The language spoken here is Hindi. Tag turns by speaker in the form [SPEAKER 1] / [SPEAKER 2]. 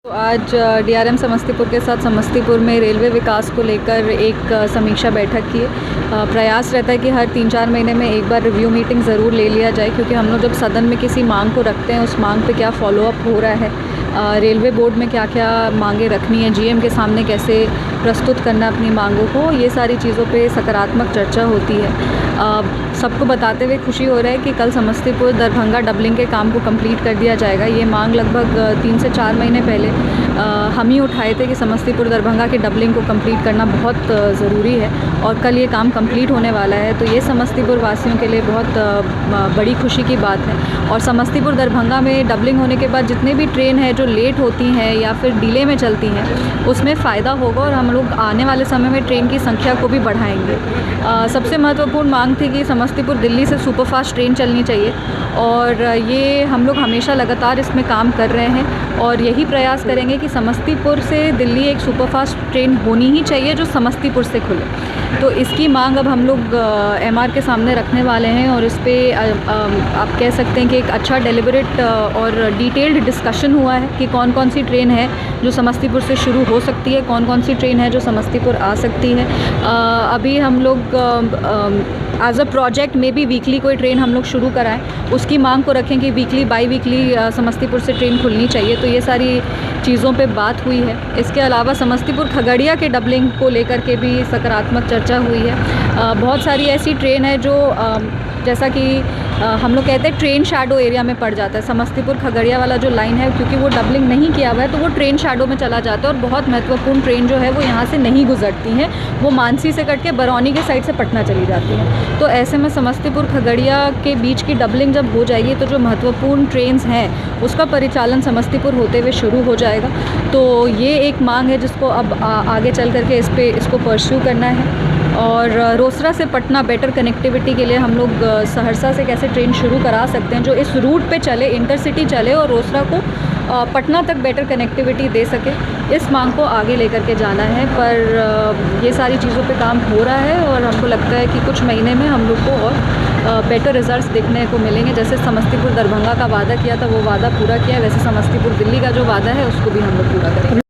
[SPEAKER 1] तो आज डीआरएम समस्तीपुर के साथ समस्तीपुर में रेलवे विकास को लेकर एक समीक्षा बैठक की। प्रयास रहता है कि हर 3-4 महीने में एक बार रिव्यू मीटिंग ज़रूर ले लिया जाए, क्योंकि हम लोग जब सदन में किसी मांग को रखते हैं उस मांग पे क्या फॉलोअप हो रहा है, रेलवे बोर्ड में क्या क्या मांगे रखनी है, जीएम के सामने कैसे प्रस्तुत करना अपनी मांगों को, ये सारी चीज़ों पे सकारात्मक चर्चा होती है। सबको बताते हुए खुशी हो रहा है कि कल समस्तीपुर दरभंगा डबलिंग के काम को कंप्लीट कर दिया जाएगा। ये मांग लगभग 3 से 4 महीने पहले हम ही उठाए थे कि समस्तीपुर दरभंगा के डबलिंग को कंप्लीट करना बहुत ज़रूरी है, और कल ये काम कंप्लीट होने वाला है। तो ये समस्तीपुर वासियों के लिए बहुत बड़ी खुशी की बात है। और समस्तीपुर दरभंगा में डबलिंग होने के बाद जितने भी ट्रेन हैं जो लेट होती हैं या फिर डिले में चलती हैं, उसमें फ़ायदा होगा और हम लोग आने वाले समय में ट्रेन की संख्या को भी बढ़ाएंगे। सबसे महत्वपूर्ण मांग थी कि समस्तीपुर दिल्ली से सुपरफास्ट ट्रेन चलनी चाहिए, और ये हम लोग हमेशा लगातार इसमें काम कर रहे हैं और यही प्रयास करेंगे कि समस्तीपुर से दिल्ली एक सुपरफास्ट ट्रेन होनी ही चाहिए जो समस्तीपुर से खुले। तो इसकी मांग अब हम लोग एमआर के सामने रखने वाले हैं, और इस पे आप कह सकते हैं कि एक अच्छा डेलिबरेट और डिटेल्ड डिस्कशन हुआ है कि कौन कौन सी ट्रेन है जो समस्तीपुर से शुरू हो सकती है, कौन कौन सी ट्रेन है जो समस्तीपुर आ सकती है। अभी हम लोग एज अ प्रोजेक्ट में भी वीकली कोई ट्रेन हम लोग शुरू कराएं, उसकी मांग को रखें कि वीकली बाई वीकली समस्तीपुर से ट्रेन खुलनी चाहिए। तो ये सारी चीज़ों पे बात हुई है। इसके अलावा समस्तीपुर खगड़िया के डबलिंग को लेकर के भी सकारात्मक चर्चा हुई है। बहुत सारी ऐसी ट्रेन है जो जैसा कि हम लोग कहते हैं ट्रेन शैडो एरिया में पड़ जाता है। समस्तीपुर खगड़िया वाला जो लाइन है, क्योंकि वो डबलिंग नहीं किया हुआ है तो वो ट्रेन शैडो में चला जाता है, और बहुत महत्वपूर्ण ट्रेन जो है वो यहाँ से नहीं गुजरती हैं, वो मानसी से कट के बरौनी के साइड से पटना चली जाती हैं। तो ऐसे में समस्तीपुर खगड़िया के बीच की डबलिंग जब हो जाएगी तो जो महत्वपूर्ण ट्रेन्स हैं उसका परिचालन समस्तीपुर होते हुए शुरू हो जाएगा। तो ये एक मांग है जिसको अब आगे चल करके इसको परस्यू करना है। और रोसड़ा से पटना बेटर कनेक्टिविटी के लिए हम लोग सहरसा से कैसे ट्रेन शुरू करा सकते हैं जो इस रूट पे चले, इंटरसिटी चले और रोसड़ा को पटना तक बेटर कनेक्टिविटी दे सके, इस मांग को आगे लेकर के जाना है। पर ये सारी चीज़ों पे काम हो रहा है और हमको लगता है कि कुछ महीने में हम लोग को और बेटर रिजल्ट्स देखने को मिलेंगे। जैसे समस्तीपुर दरभंगा का वादा किया था वो वादा पूरा किया, वैसे समस्तीपुर दिल्ली का जो वादा है उसको भी हम लोग पूरा करेंगे।